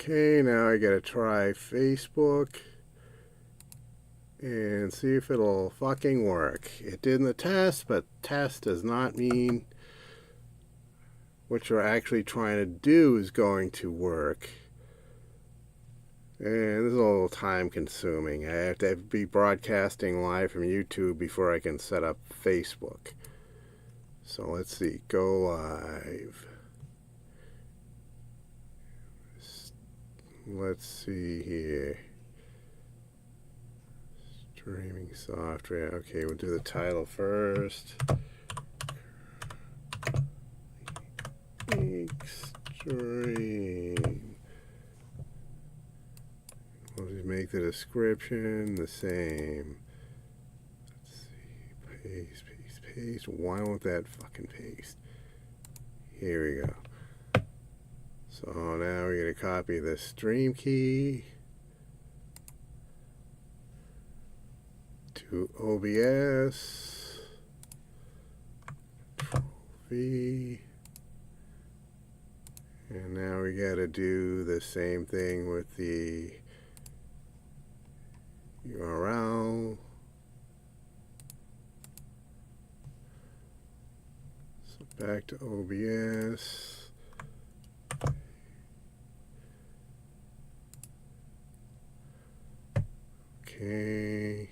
Okay, now I gotta try Facebook and see if it'll fucking work. It did in the test, but test does not mean what you're actually trying to do is going to work. And this is a little time consuming. I have to be broadcasting live from YouTube before I can set up Facebook. So let's see, go live. Let's see here. Streaming software. Okay, we'll do the title first. Extreme. We'll just make the description the same. Let's see. Paste, paste, paste. Why won't that fucking paste? Here we go. So now we're going to copy the stream key to OBS. Control V. And now we got to do the same thing with the URL. So back to OBS. Okay.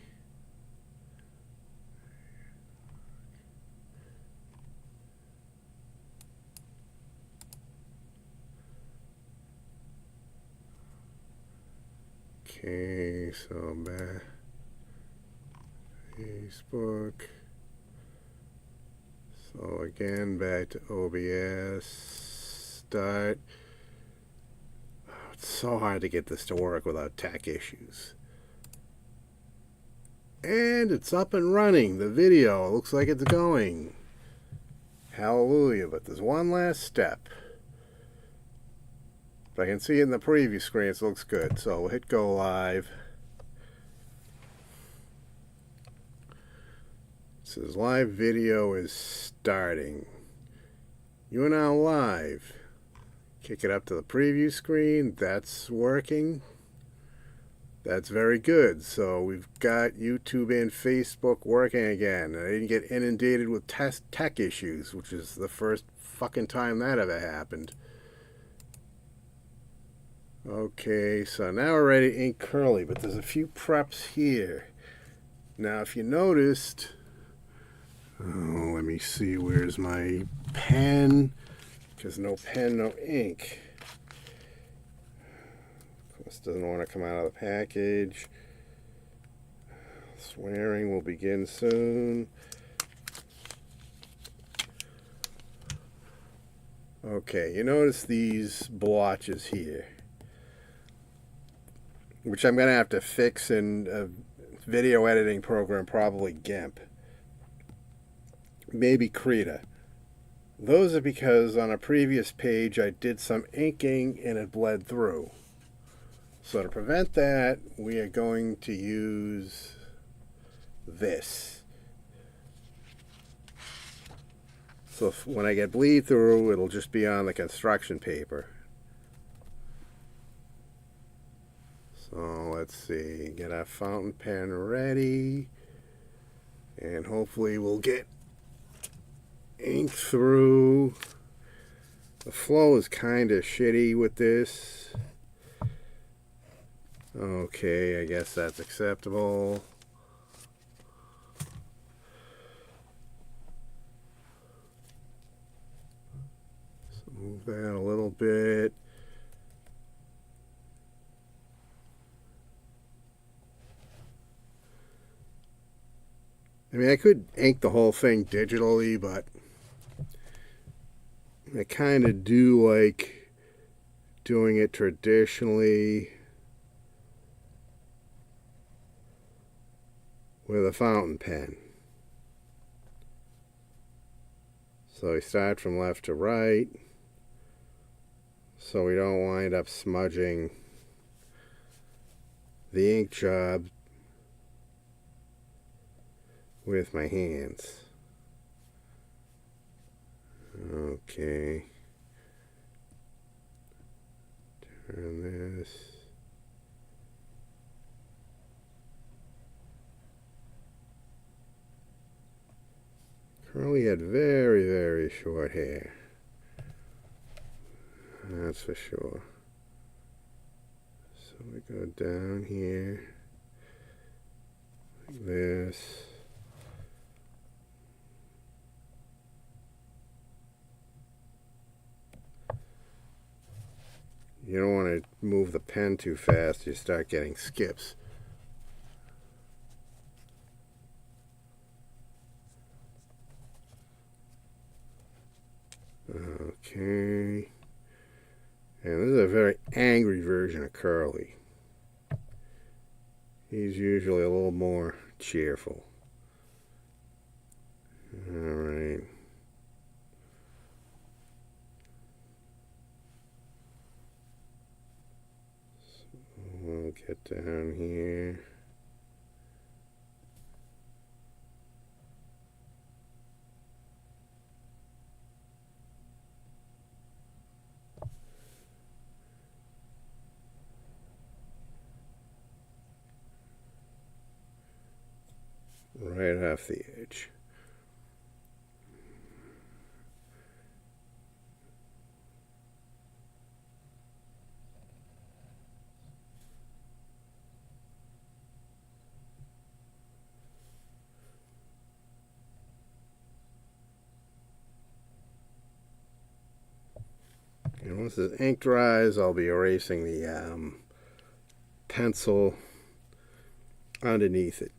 Okay, so back Facebook. So again, back to OBS. Start. Oh, it's so hard to get this to work without tech issues. And it's up and running. The video looks like it's going. Hallelujah. But there's one last step. But I can see in the preview screen it looks good. So we'll hit go live. It says live video is starting. You are now live. Kick it up to the preview screen. That's working. That's very good. So we've got YouTube and Facebook working again. I didn't get inundated with tech issues, which is the first fucking time that ever happened. Okay, so now we're ready to ink Curly, but there's a few preps here. Now, if you noticed, let me see, where's my pen? Because no pen, no ink. This doesn't want to come out of the package. Swearing will begin soon. Okay, you notice these blotches here, which I'm going to have to fix in a video editing program, probably GIMP. Maybe Krita. Those are because on a previous page I did some inking and it bled through. So to prevent that, we are going to use this. So when I get bleed through, it'll just be on the construction paper. So let's see, get our fountain pen ready, and hopefully we'll get ink through. The flow is kind of shitty with this. Okay, I guess that's acceptable. So move that a little bit. I mean, I could ink the whole thing digitally, but I kind of do like doing it traditionally with a fountain pen. So we start from left to right, so we don't wind up smudging the ink job with my hands. Okay. Turn this. Curly had very, very short hair. That's for sure. So we go down here, like this. You don't want to move the pen too fast, you start getting skips. Okay. And this is a very angry version of Curly. He's usually a little more cheerful. Alright. So we'll get down here. Right off the edge. And once the ink dries, I'll be erasing the pencil underneath it.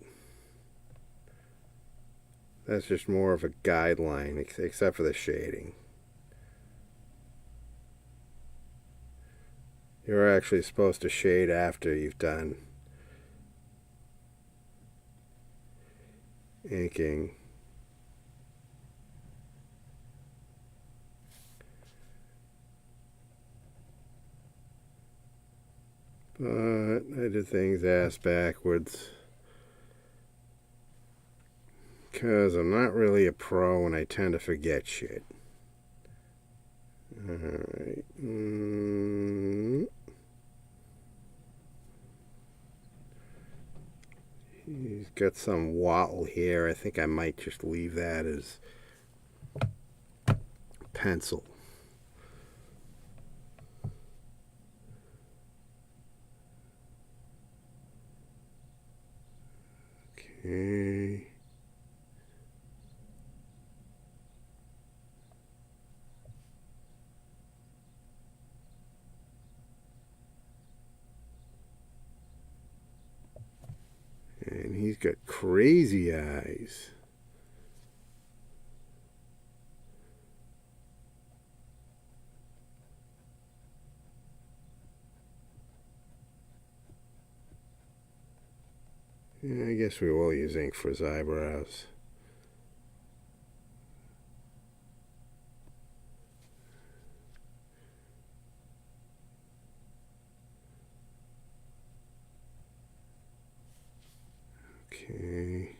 That's just more of a guideline, except for the shading. You're actually supposed to shade after you've done inking. But I did things ass backwards. Because I'm not really a pro and I tend to forget shit. Alright. He's got some wattle here. I think I might just leave that as pencil. Okay. And he's got crazy eyes. Yeah, I guess we will use ink for his eyebrows. Okay.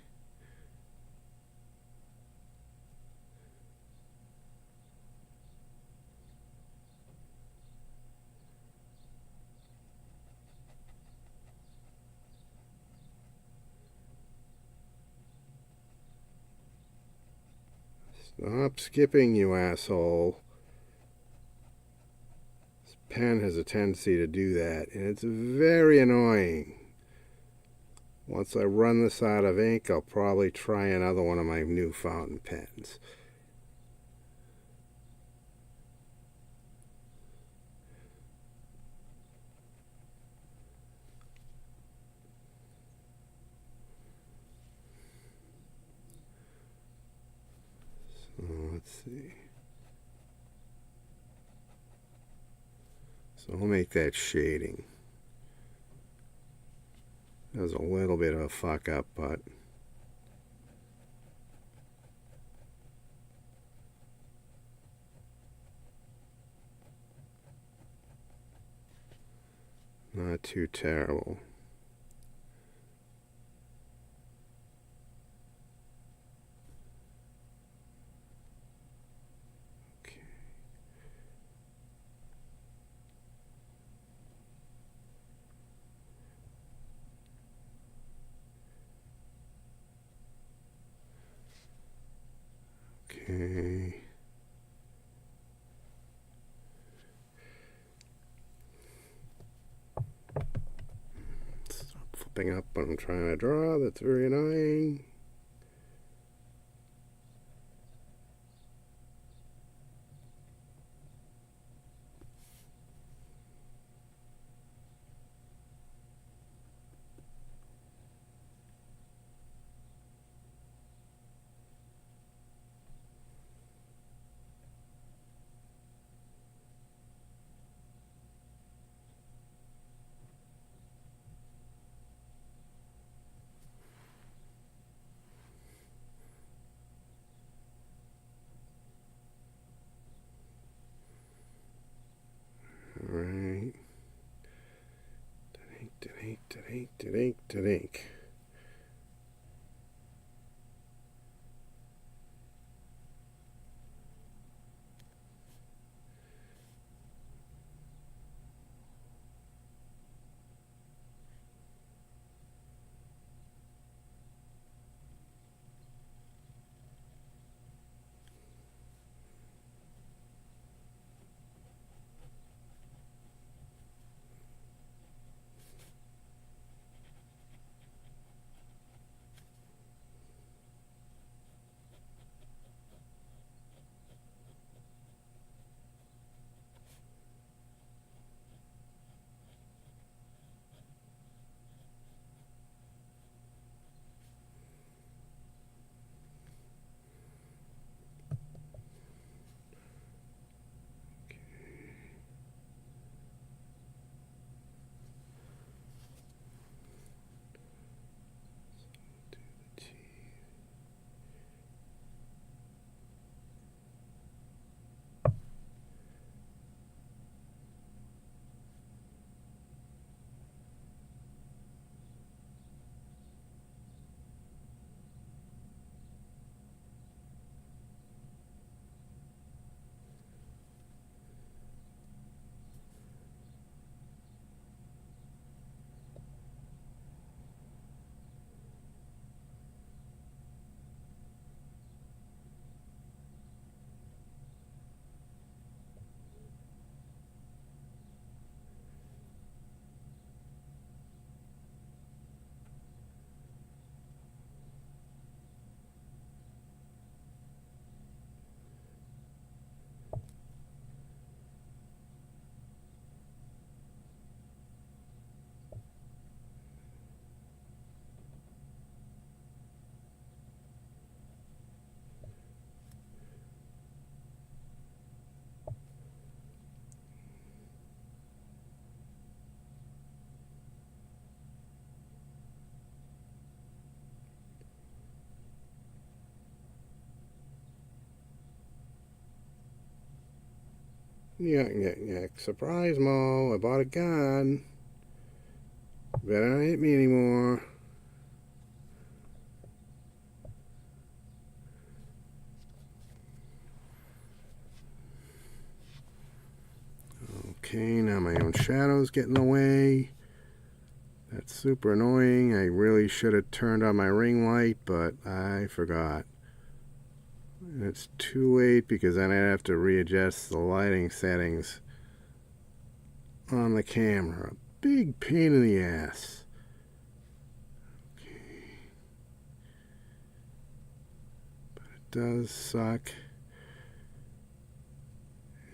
Stop skipping, you asshole. This pen has a tendency to do that, and it's very annoying. Once I run this out of ink, I'll probably try another one of my new fountain pens. So let's see. So I'll make that shading. That was a little bit of a fuck up, but not too terrible. popping up when I'm trying to draw. That's very annoying. Alright. Ink. Yuck. Surprise, Mo. I bought a gun. Better not hit me anymore. Okay, now my own shadow's getting away. That's super annoying. I really should have turned on my ring light, but I forgot. And it's too late because then I'd have to readjust the lighting settings on the camera. Big pain in the ass. Okay. But it does suck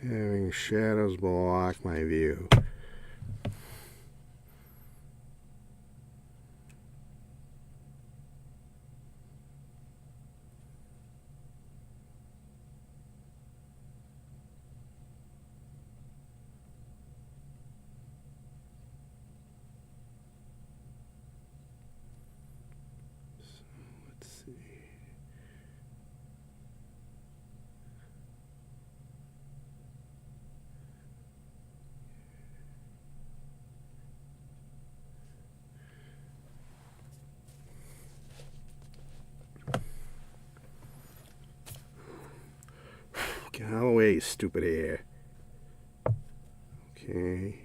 having shadows block my view. Get out of the way, you stupid hair. Okay.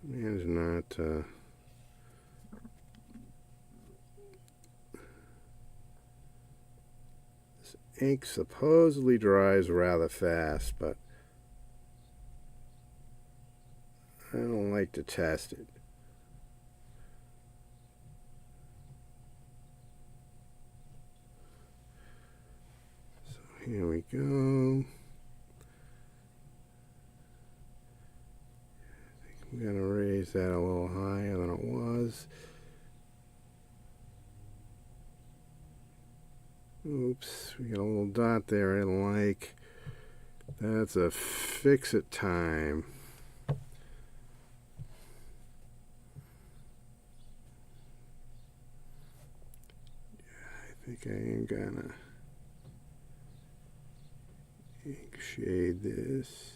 Man is not this ink supposedly dries rather fast, but I don't like to test it. So here we go. I'm going to raise that a little higher than it was. Oops, we got a little dot there I didn't like. That's a fix-it time. I think I am gonna ink shade this.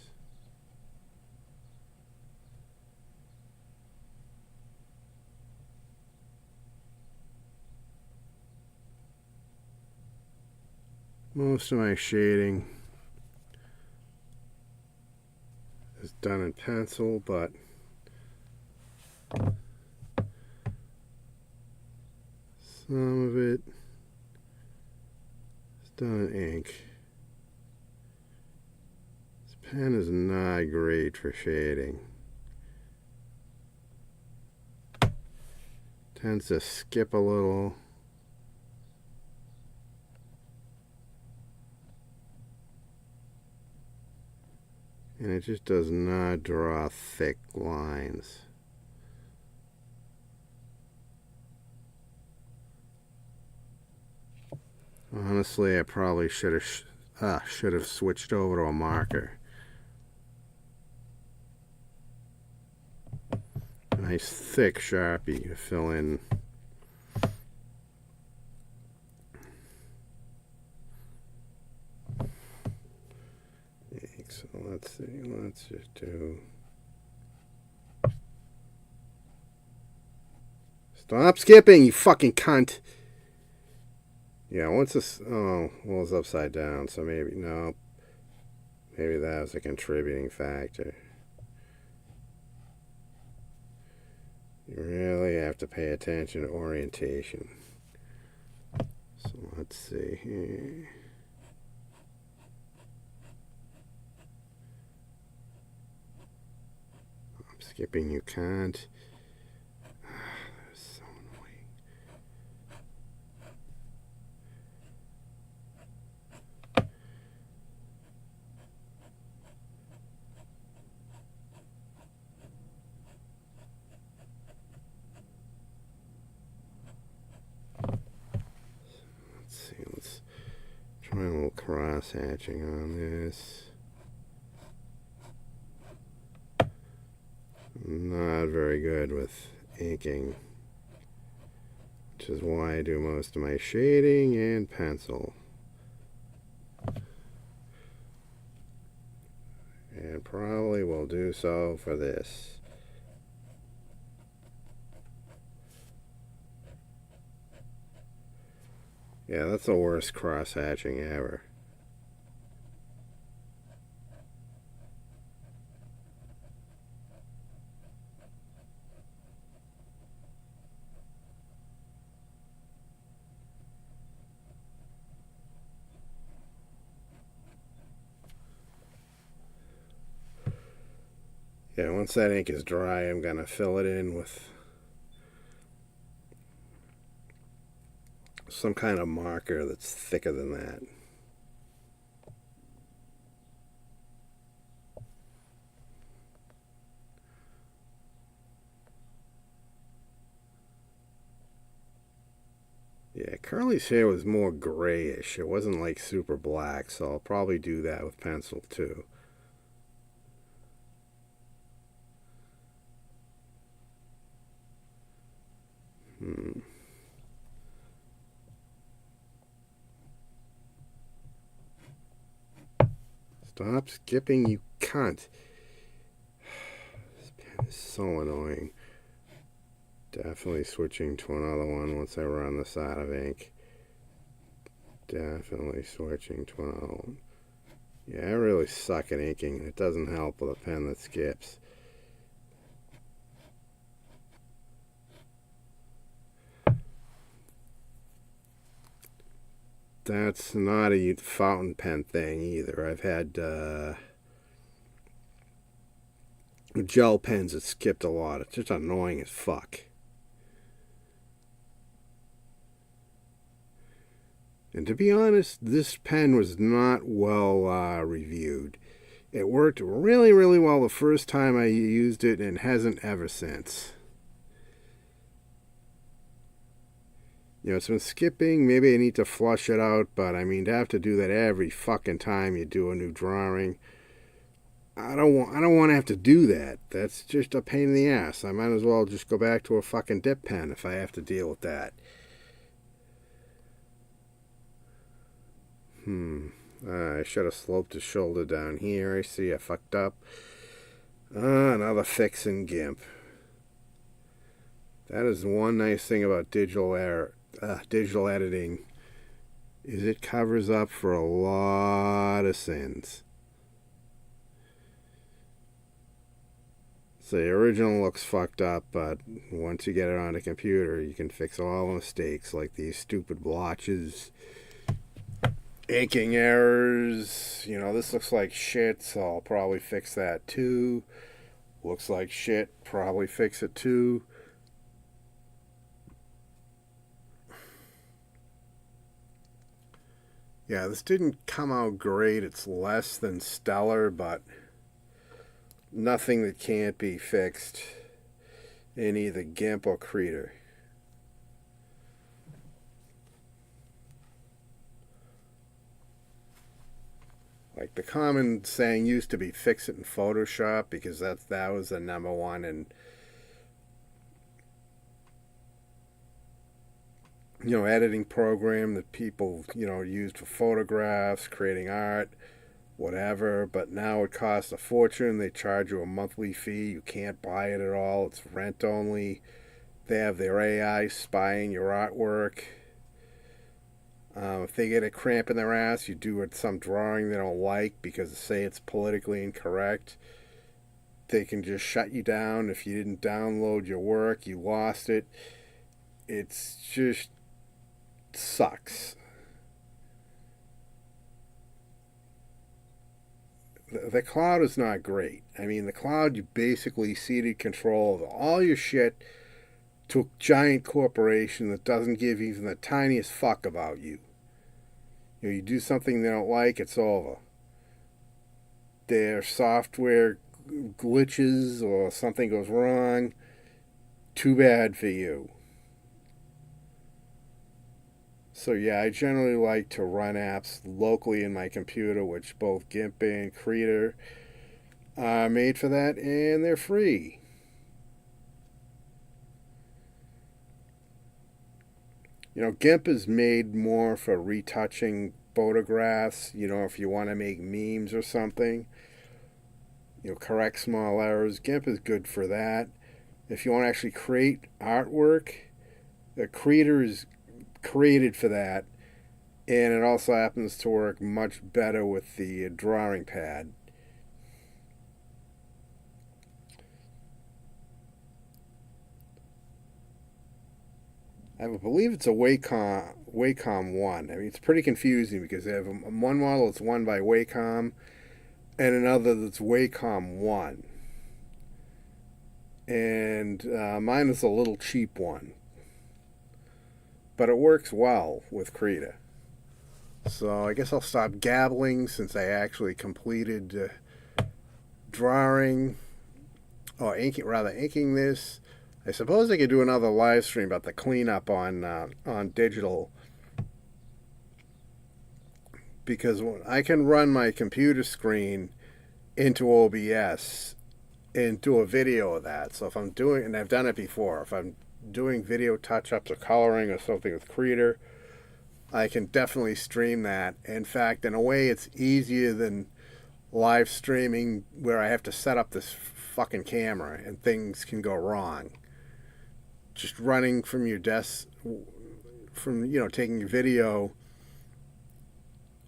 Most of my shading is done in pencil, but some of it is done in ink. This pen is not great for shading. Tends to skip a little. And it just does not draw thick lines. Honestly, I probably should have switched over to a marker. A nice thick Sharpie to fill in. So let's see, let's just do. Stop skipping, you fucking cunt. Yeah, once this, oh, well, it's upside down, so maybe, no. Maybe that was a contributing factor. You really have to pay attention to orientation. So let's see here. I'm skipping, you can't. That is so annoying. Let's see, let's try a little cross hatching on this. Not very good with inking, which is why I do most of my shading in pencil. And probably will do so for this. Yeah, that's the worst cross hatching ever. Yeah, once that ink is dry, I'm going to fill it in with some kind of marker that's thicker than that. Yeah, Curly's hair was more grayish. It wasn't like super black, so I'll probably do that with pencil too. Stop skipping, you cunt. This pen is so annoying. Definitely switching to another one once I run this out of ink. Definitely switching to another one. Yeah, I really suck at inking, and it doesn't help with a pen that skips. That's not a fountain pen thing either. I've had gel pens, it skipped a lot. It's just annoying as fuck. And to be honest, this pen was not well reviewed. It worked really, really well the first time I used it and hasn't ever since. You know, it's been skipping. Maybe I need to flush it out, but I mean, to have to do that every fucking time you do a new drawing, I don't want to have to do that. That's just a pain in the ass. I might as well just go back to a fucking dip pen if I have to deal with that. I should have sloped the shoulder down here. I see I fucked up. Another fix in GIMP. That is one nice thing about digital editing, is it covers up for a lot of sins. So the original looks fucked up, but once you get it on a computer, you can fix all the mistakes, like these stupid blotches, inking errors. You know, this looks like shit, so I'll probably fix that too. Looks like shit, probably fix it too. Yeah, this didn't come out great. It's less than stellar, but nothing that can't be fixed in either GIMP or Krita. Like the common saying used to be, fix it in Photoshop, because that was the number one and editing program that people used for photographs, creating art, whatever. But now it costs a fortune. They charge you a monthly fee. You can't buy it at all. It's rent only. They have their AI spying your artwork. If they get a cramp in their ass, you do some drawing they don't like because say it's politically incorrect, they can just shut you down. If you didn't download your work, you lost it. It's just sucks. The cloud is not great. I mean, the cloud, you basically ceded control of all your shit to a giant corporation that doesn't give even the tiniest fuck about you. You do something they don't like, it's over. Their software glitches or something goes wrong, too bad for you. So yeah, I generally like to run apps locally in my computer, which both GIMP and Krita are made for that, and they're free. GIMP is made more for retouching photographs. If you want to make memes or something, correct small errors, GIMP is good for that. If you want to actually create artwork, the Krita is created for that, and it also happens to work much better with the drawing pad. I believe it's a Wacom 1. I mean, it's pretty confusing because they have one model that's won by Wacom and another that's Wacom 1. And mine is a little cheap one. But it works well with Krita. So I guess I'll stop gabbling since I actually completed drawing, or inking this. I suppose I could do another live stream about the cleanup on digital, because I can run my computer screen into OBS and do a video of that. So if I'm doing, and I've done it before, if I'm doing video touch-ups or coloring or something with Krita, I can definitely stream that. In fact, in a way, it's easier than live streaming where I have to set up this fucking camera and things can go wrong. Just running from your desk, taking a video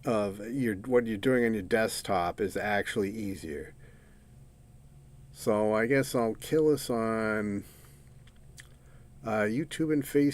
of what you're doing on your desktop is actually easier. So I guess I'll kill us on YouTube and Facebook.